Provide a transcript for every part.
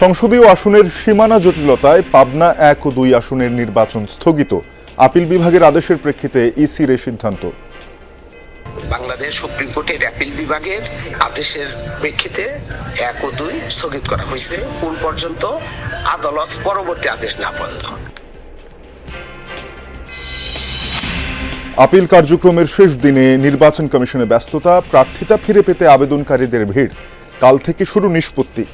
সংসদীয় আসনের সীমানা জটিলতায় পাবনা 1 ও 2 আসনের নির্বাচন স্থগিত। আপিল বিভাগের আদেশের প্রেক্ষিতে ইসির এই সিদ্ধান্ত। বাংলাদেশ সুপ্রিম কোর্টের আপিল বিভাগের আদেশের প্রেক্ষিতে 1 ও 2 স্থগিত করা হয়েছে কোন পর্যন্ত আদালত পরবর্তী আদেশ না পর্যন্ত। আপিল কার্যক্রমের শেষ দিনে নির্বাচন কমিশনে ব্যস্ততা, প্রার্থিতা ফিরে পেতে আবেদনকারীদের ভিড়। কাল থেকে শুরু নিষ্পত্তি।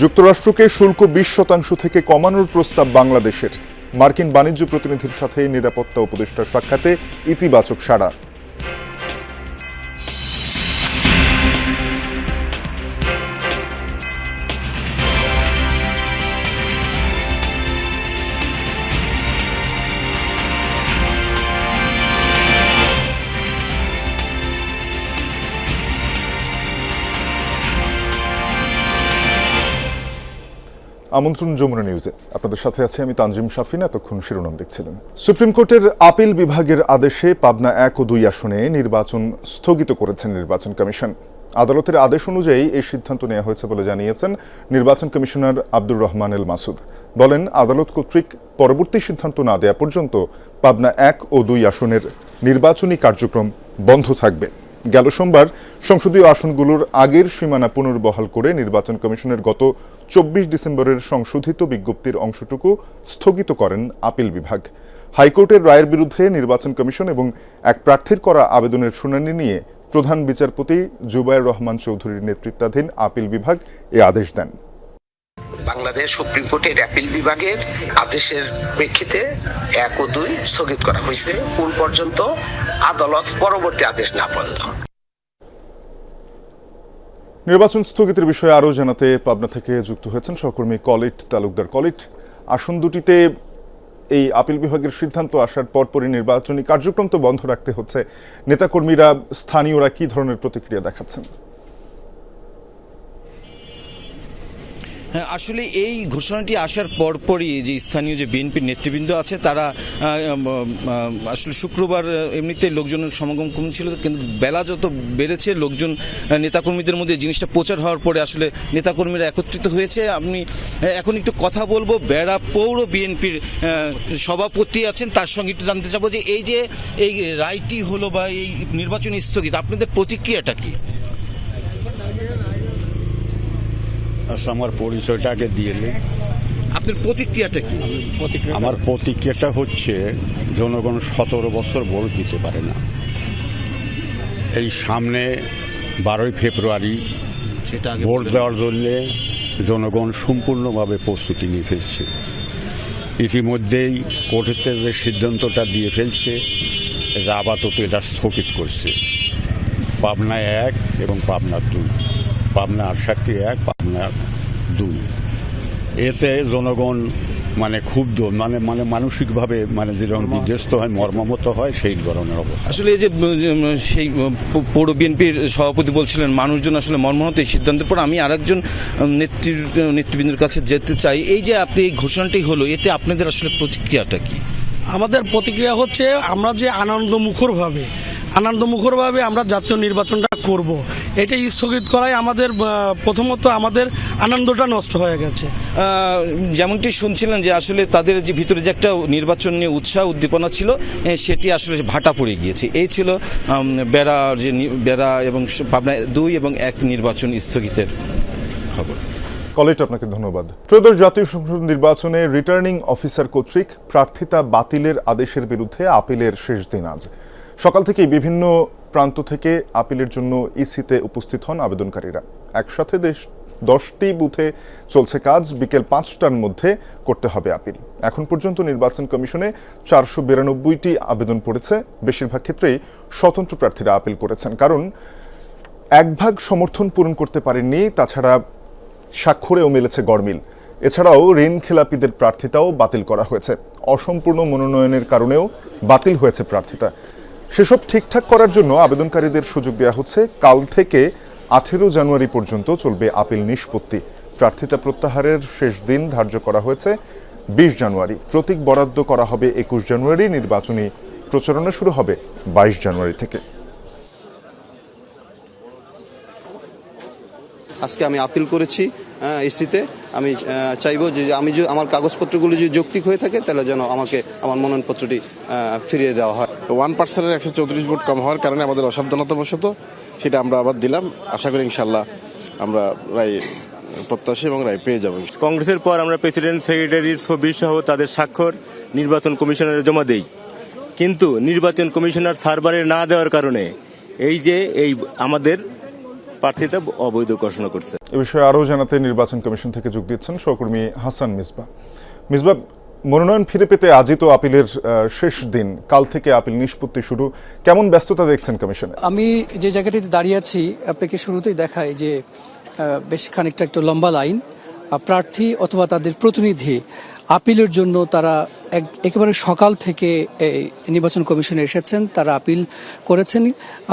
যুক্তরাষ্ট্রকে শুল্ক 20% থেকে কমানোর প্রস্তাব বাংলাদেশের। মার্কিন বাণিজ্য প্রতিনিধির সাথে নিরাপত্তা উপদেষ্টার সাক্ষাতে ইতিবাচক সাড়া। আমন্ত্রণ যমুনা নিউজে, আপনাদের সাথে আছি আমি তানজিম শাফিন। এতক্ষণ শিরোনাম দেখছিলেন। সুপ্রিম কোর্টের আপিল বিভাগের আদেশে পাবনা 1 ও 2 আসনে নির্বাচন স্থগিত করেছেন নির্বাচন কমিশন। আদালতের আদেশ অনুযায়ী এই সিদ্ধান্ত নেওয়া হয়েছে বলে জানিয়েছেন নির্বাচন কমিশনার আব্দুর রহমান এল মাসুদ। বলেন, আদালত কর্তৃক পরবর্তী সিদ্ধান্ত না দেওয়া পর্যন্ত পাবনা 1 ও 2 আসনের নির্বাচনী কার্যক্রম বন্ধ থাকবে। গেল সোমবার সংসদীয় আসনগুলোর আগের সীমানা পুনর্বহাল করে নির্বাচন কমিশনের গত 24 ডিসেম্বরের সংশোধিত বিজ্ঞপ্তির অংশটুকু স্থগিত করেন আপিল বিভাগ। হাইকোর্টের রায়ের বিরুদ্ধে নির্বাচন কমিশন এবং এক প্রার্থীর করা আবেদনের শুনানি নিয়ে প্রধান বিচারপতি জুবায়ের রহমান চৌধুরীর নেতৃত্বাধীন আপিল বিভাগ এ আদেশ দেন। বাংলাদেশ সুপ্রিম কোর্টের আপিল বিভাগের আদেশের প্রেক্ষিতে 1 ও 2 স্থগিত করা হয়েছে কোন পর্যন্ত আদালত পরবর্তী আদেশ না পর্যন্ত। নির্বাচন স্থগিতের বিষয়ে আরও জানাতে পাবনা থেকে যুক্ত হয়েছেন সহকর্মী কলিট তালুকদার। কলিট, আসন দুটিতে এই আপিল বিভাগের সিদ্ধান্ত আসার পরপরই নির্বাচনী কার্যক্রম তো বন্ধ রাখতে হচ্ছে, নেতাকর্মীরা, স্থানীয়রা কি ধরনের প্রতিক্রিয়া দেখাচ্ছেন? হ্যাঁ, আসলে এই ঘোষণাটি আসার পরপরই যে স্থানীয় যে বিএনপির নেতৃবৃন্দ আছে তারা আসলে শুক্রবার এমনিতে লোকজনের সমাগম কম ছিল, কিন্তু বেলা যত বেড়েছে লোকজন নেতাকর্মীদের মধ্যে জিনিসটা প্রচার হওয়ার পরে আসলে নেতাকর্মীরা একত্রিত হয়েছে। আমি এখন একটু কথা বলবো বেড়া পৌর বিএনপির সভাপতি আছেন, তার সঙ্গে একটু জানতে চাবো যে এই রায়টি হলো বা এই নির্বাচনী স্থগিত, আপনাদের প্রতিক্রিয়াটা কি? আমার পরিচয়টা আগে দিয়ে নেই। আপনার প্রতিক্রিয়াটা কি? আমার প্রতিক্রিয়াটা হচ্ছে, জনগণ 17 বছর ভোট দিতে পারে না। এই সামনে 12ই ফেব্রুয়ারি ভোট দেওয়ার জন্য জনগণ সম্পূর্ণভাবে প্রস্তুতি নিয়ে ফেলছে। ইতিমধ্যেই কোর্টেতে যে সিদ্ধান্তটা দিয়ে ফেলছে যে আপাতত এটা স্থগিত করছে পাবনা 1 এবং পাবনা 2, পাবনা 68 পাবনা 2। এতে জনগণ ক্ষুব্ধ, মানসিকভাবে যেরকম বিধ্বস্ত হয়, মর্মাহত হয়, সেই ধরনের অবস্থা। আসলে এই যে সেই পৌর বিএনপির সভাপতি বলছিলেন মানুষজন আসলে মর্মাহত এই সিদ্ধান্তের পর। আমি আরেকজন নেতৃবৃন্দের কাছে যেতে চাই। এই যে আপনি এই ঘোষণাটি হলো, এতে আপনাদের আসলে প্রতিক্রিয়াটা কি? আমাদের প্রতিক্রিয়া হচ্ছে, আমরা যে আনন্দমুখরভাবে আমরা জাতীয় নির্বাচনটা করব, এটা স্থগিত করাই আমাদের প্রথমত আমাদের আনন্দটা নষ্ট হয়ে গেছে। যেমনটি শুনছিলেন যে আসলে তাদের যে ভিতরে যে একটা নির্বাচন নিয়ে উৎসাহ উদ্দীপনা ছিল, সেটি আসলে ভাটা পড়ে গিয়েছে। এই ছিল বেড়া এবং পাবনা 2 এবং 1 নির্বাচন স্থগিতের খবর। কলেজ, আপনাকে ধন্যবাদ। ত্রয়োদশ জাতীয় সংসদ নির্বাচনে রিটার্নিং অফিসার কর্তৃক প্রার্থিতা বাতিলের আদেশের বিরুদ্ধে আপিলের শেষ দিন আজ। সকাল থেকেই বিভিন্ন প্রান্ত থেকে আপিলের জন্য ইসিতে উপস্থিত হন আবেদনকারীরা। একসাথে 10টি বুথে চলছে কাজ। বিকেল 5টার মধ্যে করতে হবে আপিল। এখন পর্যন্ত নির্বাচন কমিশনে 492টি আবেদন পড়েছে। বেশিরভাগ ক্ষেত্রেই স্বতন্ত্র প্রার্থীরা আপিল করেছেন, কারণ 1 ভাগ সমর্থন পূরণ করতে পারেননি। তাছাড়া স্বাক্ষরেও মিলেছে গরমিল। এছাড়াও ঋণ খেলাপিদের প্রার্থিতাও বাতিল করা হয়েছে। অসম্পূর্ণ মনোনয়নের কারণেও বাতিল হয়েছে প্রার্থিতা। সেসব ঠিকঠাক করার জন্য আবেদনকারীদের সুযোগ দেওয়া হচ্ছে। কাল থেকে 18 জানুয়ারি পর্যন্ত চলবে আপিল নিষ্পত্তি। প্রার্থিতা প্রত্যাহারের শেষ দিন ধার্য করা হয়েছে 20 জানুয়ারি। প্রতীক বরাদ্দ করা হবে 21 জানুয়ারি। নির্বাচনী প্রচারণা শুরু হবে 22 জানুয়ারি থেকে। আজকে আমি আপিল করেছি ইসিতে। আমি চাইবো যে আমার কাগজপত্রগুলো যদি যৌক্তিক হয়ে থাকে তাহলে যেন আমাকে আমার মনোনয়নপত্রটি ফিরিয়ে দেওয়া হয়। 1%-এর 134 ভোট কম হওয়ার কারণে আমাদের অসাবধানতাবশত সেটা আমরা আবার দিলাম। আশা করি ইনশাল্লাহ আমরা রায় প্রত্যাশী এবং রায় পেয়ে যাব। কংগ্রেসের পর আমরা প্রেসিডেন্ট সেক্রেটারির ছবি সহ তাদের স্বাক্ষর নির্বাচন কমিশনারে জমা দেই, কিন্তু নির্বাচন কমিশনার সার্ভারে না দেওয়ার কারণে এই আমাদের প্রার্থিতা অবৈধ ঘোষণা করছে। এ বিষয়ে আরও জানাতে নির্বাচন কমিশন থেকে যোগ দিচ্ছেন সহকর্মী হাসান মিসবাহ। মিসবাহ, মনোনয়ন ফিরে পেতে আজই তো আপিলের শেষ দিন, কাল থেকে আপিল নিষ্পত্তি শুরু, কেমন ব্যস্ততা দেখছেন কমিশনে? আমি যে জায়গাটিতে দাঁড়িয়ে আছি আপনাকে শুরুতেই দেখাই যে বেশ খানিকটা একটু লম্বা লাইন। প্রার্থী অথবা তাদের প্রতিনিধি আপিলের জন্য তারা একেবারে সকাল থেকে নির্বাচন কমিশনে এসেছেন, তারা আপিল করেছেন।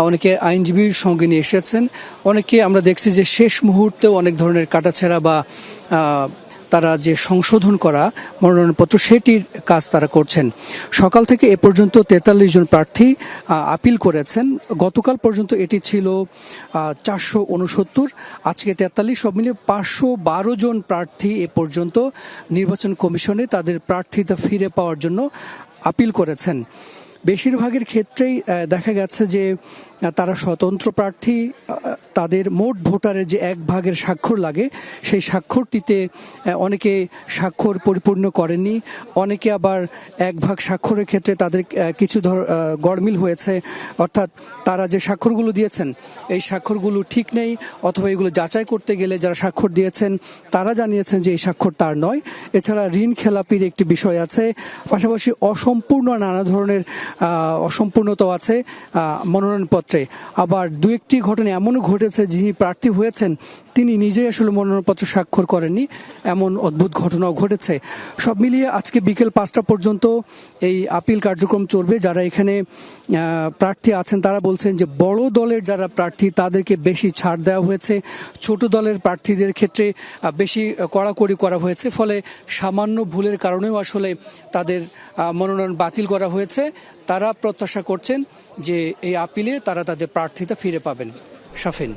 অনেকে আইনজীবীর সঙ্গে নিয়ে এসেছেন, অনেকে আমরা দেখছি যে শেষ মুহূর্তেও অনেক ধরনের কাটাছেঁড়া বা তারা যে সংশোধন করা মনোনয়নপত্র সেটির কাজ তারা করছেন। সকাল থেকে এ পর্যন্ত 43 জন প্রার্থী আপিল করেছেন। গতকাল পর্যন্ত এটি ছিল 469, আজকে 43, সব মিলিয়ে 512 জন প্রার্থী এ পর্যন্ত নির্বাচন কমিশনে তাদের প্রার্থিতা ফিরে পাওয়ার জন্য আপিল করেছেন। বেশিরভাগের ক্ষেত্রেই দেখা গেছে যে তারা স্বতন্ত্র প্রার্থী। তাদের মোট ভোটারের যে 1/2 স্বাক্ষর লাগে সেই স্বাক্ষরটিতে অনেকে স্বাক্ষর পরিপূর্ণ করেননি, অনেকে আবার 1/2 স্বাক্ষরের ক্ষেত্রে তাদের কিছু গড়মিল হয়েছে, অর্থাৎ তারা যে স্বাক্ষরগুলো দিয়েছেন এই স্বাক্ষরগুলো ঠিক নেই, অথবা এগুলো যাচাই করতে গেলে যারা স্বাক্ষর দিয়েছেন তারা জানিয়েছেন যে এই স্বাক্ষর তার নয়। এছাড়া ঋণ খেলাপির একটি বিষয় আছে, পাশাপাশি অসম্পূর্ণ নানা ধরনের অসম্পূর্ণতাও আছে মনোনয়নপত্রে। আবার দু একটি ঘটনা এমনও ঘটেছে যিনি প্রার্থী হয়েছেন তিনি নিজেই আসলে মনোনয়নপত্র স্বাক্ষর করেননি, এমন অদ্ভুত ঘটনাও ঘটেছে। সব মিলিয়ে আজকে বিকেল 5টা পর্যন্ত এই আপিল কার্যক্রম চলবে। যারা এখানে প্রার্থী আছেন তারা বলছেন যে বড় দলের যারা প্রার্থী তাদেরকে বেশি ছাড় দেওয়া হয়েছে, ছোট দলের প্রার্থীদের ক্ষেত্রে বেশি কড়াকড়ি করা হয়েছে, ফলে সামান্য ভুলের কারণেও আসলে তাদের মনোনয়ন বাতিল করা হয়েছে। তারা প্রত্যাশা করছেন যে এই আপিলে তারা তাদের প্রার্থিতা ফিরে পাবেন। শাফিন।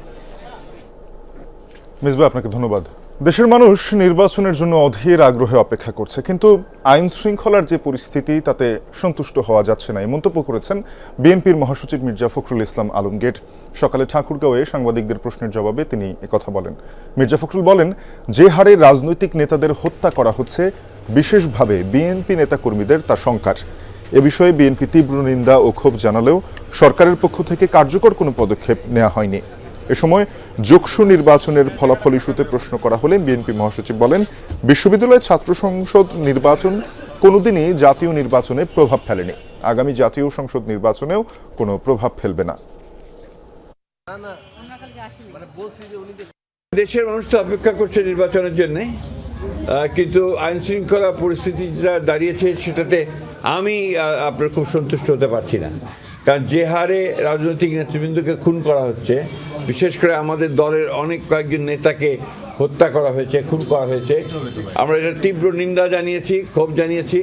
মিসবাহ, আপনাকে ধন্যবাদ। দেশের মানুষ নির্বাচনের জন্য অধীর আগ্রহে অপেক্ষা করছে, কিন্তু আইন শৃঙ্খলার যে পরিস্থিতি তাতে সন্তুষ্ট হওয়া যাচ্ছে না, এই মন্তব্য করেছেন বিএনপির মহাসচিব মির্জা ফখরুল ইসলাম আলমগীর। সকালে ঠাকুরগাঁওয়ে সাংবাদিকদের প্রশ্নের জবাবে তিনি একথা বলেন। মির্জা ফখরুল বলেন, যে হারে রাজনৈতিক নেতাদের হত্যা করা হচ্ছে, বিশেষভাবে বিএনপি নেতাকর্মীদের, তা শঙ্কার। এ বিষয়ে বিএনপি তীব্র নিন্দা ও ক্ষোভ জানালেও সরকারের পক্ষ থেকে কার্যকর কোনো পদক্ষেপ নেওয়া হয়নি। এ সময় যোগসু নির্বাচনের ফলাফল ইস্যুতে প্রশ্ন করা হলে বিএনপি মহাসচিব বলেন, বিশ্ববিদ্যালয় ছাত্র সংসদ নির্বাচন কোনোদিনই জাতীয় নির্বাচনে প্রভাব ফেলেনি, আগামী জাতীয় সংসদ নির্বাচনেও কোনো প্রভাব ফেলবে না। দেশের মানুষ তো অপেক্ষা করছে নির্বাচনের জন্য, কিন্তু আইন শৃঙ্খলা পরিস্থিতি যেটা দাঁড়িয়েছে সেটাতে আমি আপনার খুব সন্তুষ্ট হতে পারছি না। কারণ যে হারে রাজনৈতিক নেতৃবৃন্দকে খুন করা হচ্ছে, বিশেষ করে আমাদের দলের অনেক কয়েকজন নেতাকে হত্যা করা হয়েছে, খুন করা হয়েছে, আমরা এটা তীব্র নিন্দা জানিয়েছি, ক্ষোভ জানিয়েছি,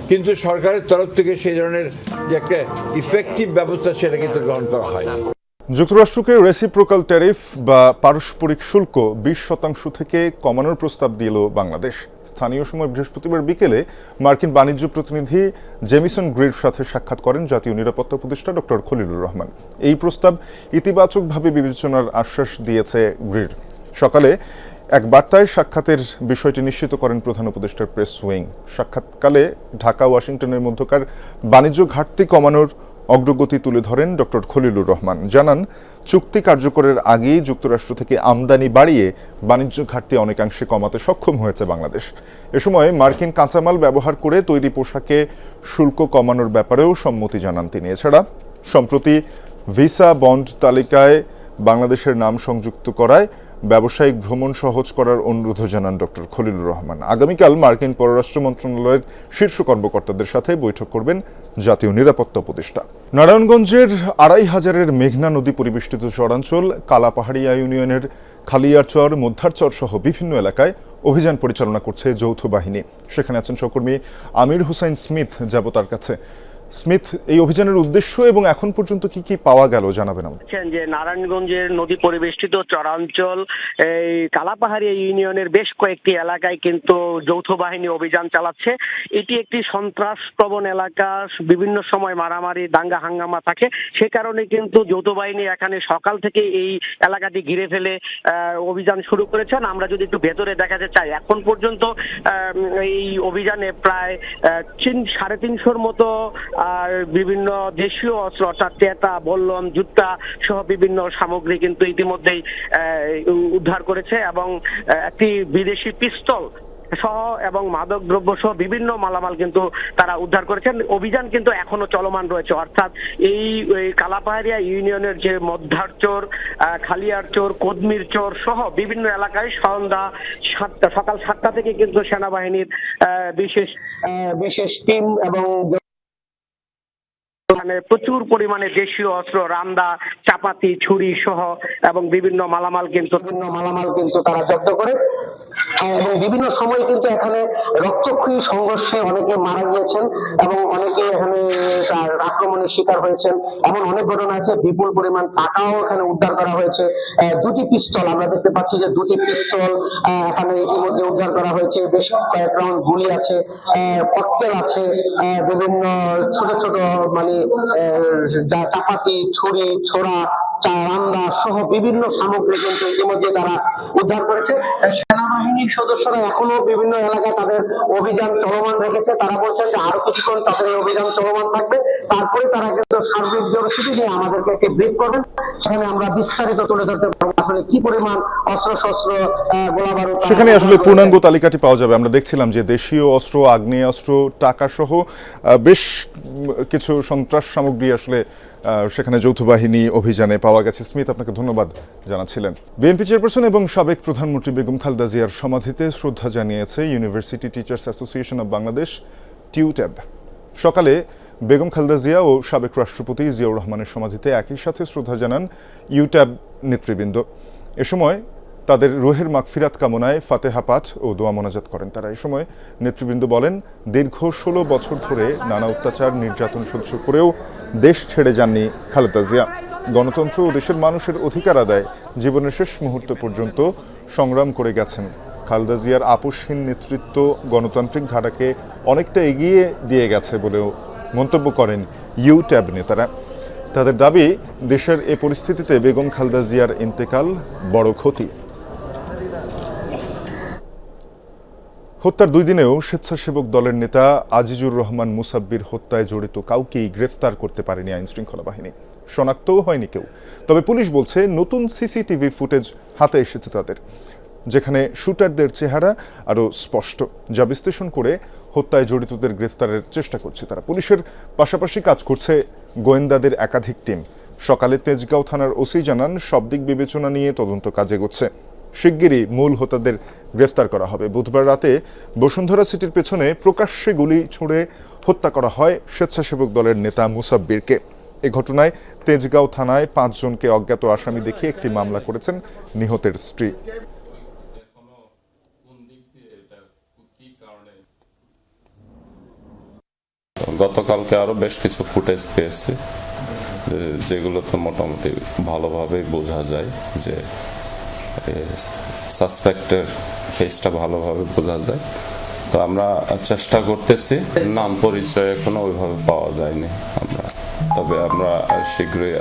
কিন্তু সরকারের তরফ থেকে সেই ধরনের যে একটা ইফেক্টিভ ব্যবস্থা সেটা কিন্তু গ্রহণ করা হয়। যুক্তরাষ্ট্রকে রেসিপ্রোকাল ট্যারিফ বা পারস্পরিক শুল্ক 20% থেকে কমানোর প্রস্তাব দিল বাংলাদেশ। স্থানীয় সময় বৃহস্পতিবার বিকেলে মার্কিন বাণিজ্য প্রতিনিধি জেমিসন গ্রিডের সাথে সাক্ষাৎ করেন জাতীয় নিরাপত্তা উপদেষ্টা ডক্টর খলিলুর রহমান। এই প্রস্তাব ইতিবাচকভাবে বিবেচনার আশ্বাস দিয়েছে গ্রিড। সকালে এক বার্তায় সাক্ষাতের বিষয়টি নিশ্চিত করেন প্রধান উপদেষ্টার প্রেস উইং। সাক্ষাৎকালে ঢাকা ওয়াশিংটনের মধ্যকার বাণিজ্য ঘাটতি কমানোর অগ্রগতি তুলে ধরেন ডক্টর খলিলুর রহমান। জানান, চুক্তি কার্যকরের আগেই যুক্তরাষ্ট্র থেকে আমদানি বাড়িয়ে বাণিজ্য ঘাটতি অনেকাংশে কমাতে সক্ষম হয়েছে বাংলাদেশ। এ সময় মার্কিন কাঁচামাল ব্যবহার করে তৈরি পোশাকে শুল্ক কমানোর ব্যাপারেও সম্মতি জানান তিনি। এছাড়া সম্প্রতি ভিসা বন্ড তালিকায় বাংলাদেশের নাম সংযুক্ত করায় ব্যবসায়িক ভ্রমণ সহজ করার অনুরোধ জানান ডক্টর খলিলুর রহমান। আগামীকাল মার্কিন পররাষ্ট্র মন্ত্রণালয়ের শীর্ষ কর্মকর্তাদের সাথে বৈঠক করবেন জাতীয় নিরাপত্তা উপদেষ্টা। নারায়ণগঞ্জের 2500-এর মেঘনা নদী পরিবেষ্টিত চরাঞ্চল কালাপাহাড়িয়া ইউনিয়নের খালিয়ারচর, মধ্যারচর সহ বিভিন্ন এলাকায় অভিযান পরিচালনা করছে যৌথ বাহিনী। সেখানে আছেন সহকর্মী আমির হোসাইন স্মিথ, যাব তার কাছে। স্মিথ, এই অভিযানের উদ্দেশ্য এবং এখন পর্যন্ত কি কি পাওয়া গেল জানাবেন আমাদের। যে নারায়ণগঞ্জের নদী পরিবেষ্টিত চরাঞ্চল এই কালাপাহাড়ি ইউনিয়নের বেশ কয়েকটি এলাকায় কিন্তু যৌথ বাহিনী অভিযান চালাচ্ছে। এটি একটি সন্ত্রাস প্রবণ এলাকা, বিভিন্ন সময় মারামারি দাঙ্গা হাঙ্গামা থাকে, সে কারণে কিন্তু যৌথ বাহিনী এখানে সকাল থেকে এই এলাকাটি ঘিরে ফেলে অভিযান শুরু করেছেন। আমরা যদি একটু ভেতরে দেখাতে চাই, এখন পর্যন্ত এই অভিযানে প্রায় 350-র মতো আর বিভিন্ন দেশীয় অস্ত্র অর্থাৎ টেটা, বল্লম, জুতা সহ বিভিন্ন সামগ্রী কিন্তু ইতিমধ্যেই উদ্ধার করেছে এবং একটি বিদেশি পিস্তল সহ এবং মাদক দ্রব্য সহ বিভিন্ন মালামাল কিন্তু তারা উদ্ধার করেছেন। অভিযান কিন্তু এখনো চলমান রয়েছে, অর্থাৎ এই কালাপাহাড়িয়া ইউনিয়নের যে মধ্যারচর, খালিয়ার চর, কদমির চর সহ বিভিন্ন এলাকায় সকাল 7টা থেকে কিন্তু সেনাবাহিনীর বিশেষ টিম এবং প্রচুর পরিমাণে দেশীয় অস্ত্র, রামদা, চাপাতি, ছুরি সহ এবং বিভিন্ন মালামাল কিন্তু তারা জব্দ করে। এবং বিভিন্ন সময় কিন্তু এখানে রক্তক্ষয়ী সংঘর্ষে অনেকে মারা গিয়েছেন এবং অনেকে এখানে আক্রমণের শিকার হয়েছেন, এমন অনেক ঘটনা আছে। বিপুল পরিমাণ টাকাও এখানে উদ্ধার করা হয়েছে। 2টি পিস্তল আমরা দেখতে পাচ্ছি যে 2টি পিস্তল এখানে ইতিমধ্যে উদ্ধার করা হয়েছে। বেশ কয়েক রাউন্ড গুলি আছে, ককটেল আছে, বিভিন্ন ছোট ছোট মানে চাপাতি, ছুরি, ছোড়া, রামদা সহ বিভিন্ন সামগ্রী কিন্তু ইতিমধ্যে তারা উদ্ধার করেছে। সেনাবাহিনীর সদস্যরা এখনো বিভিন্ন এলাকায় তাদের অভিযান চলমান রেখেছে। তারা বলছেন যে আরো কিছুক্ষণ তাদের এই অভিযান চলমান থাকবে, তারপরে তারা কিন্তু সার্বিক পরিস্থিতি নিয়ে আমাদেরকে একটি ব্রিফ করবেন। সেখানে আমরা বিস্তারিত তুলে ধরতে পারবো আসলে কি পরিমাণ অস্ত্র শস্ত্র, গোলাবারুদ। সেখানে আসলে পূর্ণাঙ্গ তালিকাটি পাওয়া যাবে। আমরা দেখছিলাম যে দেশীয় অস্ত্র, আগ্নেয়াস্ত্র, টাকা সহ বেশ কিছু সন্ত্রাস সামগ্রী আসলে সেখানে যৌথ বাহিনী অভিযানে পাওয়া গেছে। স্মিথ, আপনাকে ধন্যবাদ জানাচ্ছিলেন। বিএনপি চেয়ারপারসন এবং সাবেক প্রধানমন্ত্রী বেগম খালেদা জিয়ার সমাধিতে শ্রদ্ধা জানিয়েছে university teachers association of Bangladesh, টিউট্যাব। সকালে বেগম খালেদা জিয়া ও সাবেক রাষ্ট্রপতি জিয়াউর রহমানের সমাধিতে একই সাথে শ্রদ্ধা জানান ইউট্যাব নেতৃবৃন্দ। এ সময় তাদের রুহের মাগফিরাত কামনায় ফাতেহা পাঠ ও দোয়া মোনাজাত করেন তারা। এই সময় নেতৃবৃন্দ বলেন, দীর্ঘ 16 বছর ধরে নানা অত্যাচার নির্যাতন সহ্য করেও দেশ ছেড়ে যাননি খালেদা জিয়া। গণতন্ত্র ও দেশের মানুষের অধিকার আদায় জীবনের শেষ মুহূর্ত পর্যন্ত সংগ্রাম করে গেছেন। খালেদা জিয়ার আপোষহীন নেতৃত্ব গণতান্ত্রিক ধারাকে অনেকটা এগিয়ে দিয়ে গেছে বলেও মন্তব্য করেন ইউট্যাব নেতারা। তাদের দাবি, দেশের এ পরিস্থিতিতে বেগম খালেদা জিয়ার ইন্তেকাল বড় ক্ষতি। হত্যার 2 দিনেও স্বেচ্ছাসেবক দলের নেতা আজিজুর রহমান মুসাব্বির হত্যায় জড়িত কাউকেই গ্রেফতার করতে পারেনি আইনশৃঙ্খলা বাহিনী, শনাক্তও হয়নি কেউ। তবে পুলিশ বলছে নতুন সিসিটিভি ফুটেজ হাতে এসেছে তাদের, যেখানে শুটারদের চেহারা আরও স্পষ্ট, যা বিশ্লেষণ করে হত্যায় জড়িতদের গ্রেফতারের চেষ্টা করছে তারা। পুলিশের পাশাপাশি কাজ করছে গোয়েন্দাদের একাধিক টিম। সকালে তেজগাঁও থানার ওসি জানান, সব দিক বিবেচনা নিয়ে তদন্ত কাজ এগোচ্ছে। শিগগিরই মূল হোতাদের গ্রেফতার করা হবে। বুধবার রাতে বসুন্ধরা সিটির পেছনে প্রকাশ্যে গুলি ছুড়ে হত্যা করা হয় স্বেচ্ছাসেবক দলের নেতা মুসাব্বিরকে। এ ঘটনায় তেজগাঁও থানায় 5 জনকে অজ্ঞাত আসামি দেখিয়ে একটি মামলা করেছেন নিহতের স্ত্রী। গতকালকে আরো বেশ কিছু ফুটেজ পেয়েছি, যেগুলোতে মোটামুটি ভালোভাবে বোঝা যায় যে সাসপেক্টের ফেসটা ভালোভাবে বোঝা যায়। তো আমরা চেষ্টা করতেছি, নাম পরিচয় এখনো ওইভাবে পাওয়া যায়নি আমরা, তবে আমরা শীঘ্রই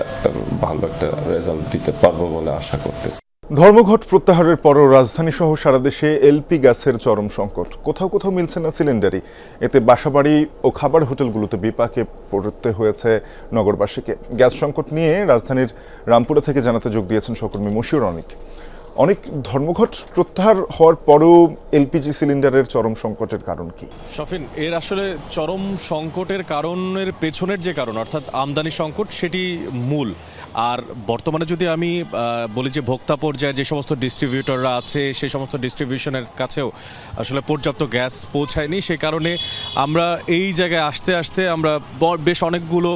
ভালো একটা রেজাল্ট দিতে পারবো বলে আশা করতেছি। ধর্মঘট প্রত্যাহারের পরও রাজধানী সহ সারা দেশে এলপি গ্যাসের চরম সংকট। কোথাও কোথাও মিলছে না সিলিন্ডারই। এতে বাসাবাড়ি ও খাবার হোটেলগুলোতে বিপাকে পড়তে হয়েছে নগরবাসীকে। গ্যাস সংকট নিয়ে রাজধানীর রামপুরা থেকে জানাতে যোগ দিয়েছেন সহকর্মী মশিউর অনেক। ধর্মঘট প্রত্যাহার হওয়ার পরেও এলপিজি সিলিন্ডারের চরম সংকটের কারণ কি? শফিন, এর আসলে চরম সংকটের কারণের পেছনের যে কারণ অর্থাৎ আমদানি সংকট, সেটি মূল। আর বর্তমানে যদি আমি বলি যে ভোক্তা পর্যায়ে যে সমস্ত ডিস্ট্রিবিউটররা আছে, সেই সমস্ত ডিস্ট্রিবিউশনের কাছেও আসলে পর্যাপ্ত গ্যাস পৌঁছায়নি। সে কারণে আমরা এই জায়গায় আসতে আসতে আমরা বেশ অনেকগুলো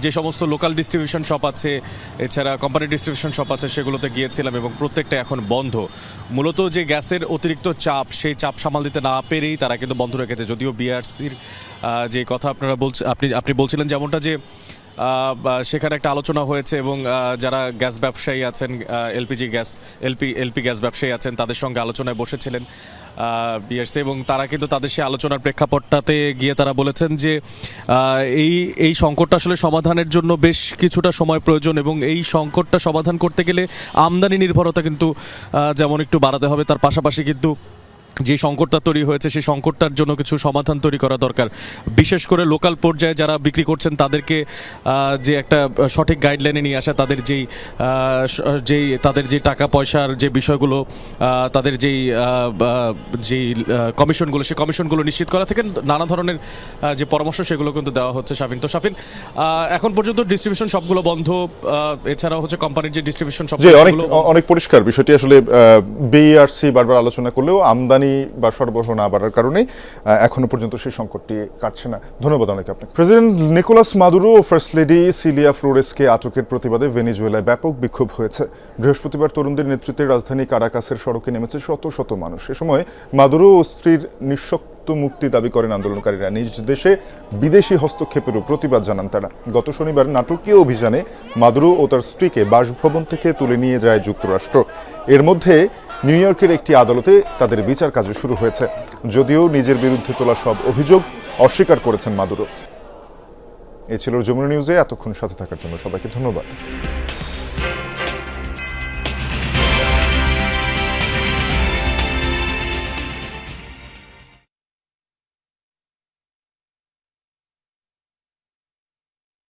যে সমস্ত লোকাল ডিস্ট্রিবিউশন শপ আছে, এছাড়া কোম্পানি ডিস্ট্রিবিউশন শপ আছে, সেগুলোতে গিয়েছিলাম এবং প্রত্যেকটা এখন বন্ধ। মূলত যে গ্যাসের অতিরিক্ত চাপ, সেই চাপ সামাল দিতে না পেরেই তারা কিন্তু বন্ধ রেখেছে। যদিও বিআরসির যে কথা আপনি বলছিলেন যেমনটা, যে সেখানে একটা আলোচনা হয়েছে এবং যারা গ্যাস ব্যবসায়ী আছেন, এলপি গ্যাস ব্যবসায়ী আছেন, তাদের সঙ্গে আলোচনায় বসেছিলেন বিআরসি, এবং তারা কিন্তু তাদের সেই আলোচনার প্রেক্ষাপটটাতে গিয়ে তারা বলেছেন যে এই সংকটটা আসলে সমাধানের জন্য বেশ কিছুটা সময় প্রয়োজন, এবং এই সংকটটা সমাধান করতে গেলে আমদানি নির্ভরতা কিন্তু যেমন একটু বাড়াতে হবে, তার পাশাপাশি কিন্তু যে সংকটটা তৈরি হয়েছে সেই সংকটটার জন্য কিছু সমাধান তৈরি করা দরকার। বিশেষ করে লোকাল পর্যায়ে যারা বিক্রি করছেন তাদেরকে যে একটা সঠিক গাইডলাইনে নিয়ে আসা, তাদের যে টাকা পয়সার যে বিষয়গুলো, তাদের যেই কমিশনগুলো, সেই কমিশনগুলো নিশ্চিত করা থেকে নানা ধরনের যে পরামর্শ, সেগুলো কিন্তু দেওয়া হচ্ছে। শাফিন, এখন পর্যন্ত ডিস্ট্রিবিউশন সবগুলো বন্ধ, এছাড়াও হচ্ছে কোম্পানির যে ডিস্ট্রিবিউশন সব অনেক পরিষ্কার বিষয়টি। আসলে বিআরসি বারবার আলোচনা করলেও আমদানি বা সরবরাহ না বাড়ার কারণে এখনো পর্যন্ত সেই সংকটটি কাটছে না। ধন্যবাদ অনেক আপনাকে। প্রেসিডেন্ট নিকোলাস মাদুরো ও ফার্স্ট লেডি সিলিয়া ফ্লোরেসকে আটকের প্রতিবাদে ভেনেজুয়েলায় ব্যাপক বিক্ষোভ হয়েছে। বৃহস্পতিবার তরুণদের নেতৃত্বে রাজধানী কারাকাসের সড়কে নেমেছে শত শত মানুষ। এ সময় মাদুরো ও স্ত্রীর নিঃশর্ত মুক্তি দাবি করেন আন্দোলনকারীরা। নিজ দেশে বিদেশি হস্তক্ষেপেরও প্রতিবাদ জানান তারা। গত শনিবার নাটকীয় অভিযানে মাদুরো ও তার স্ত্রীকে বাসভবন থেকে তুলে নিয়ে যায় যুক্তরাষ্ট্র। এর মধ্যে নিউ ইয়র্কের একটি আদালতে তাদের বিচার কাজ শুরু হয়েছে, যদিও নিজের বিরুদ্ধে তোলা সব অভিযোগ অস্বীকার করেছেন মাদুরো। এ ছিল যমুনা নিউজে। এতক্ষণ সাথে থাকার জন্য সবাইকে ধন্যবাদ।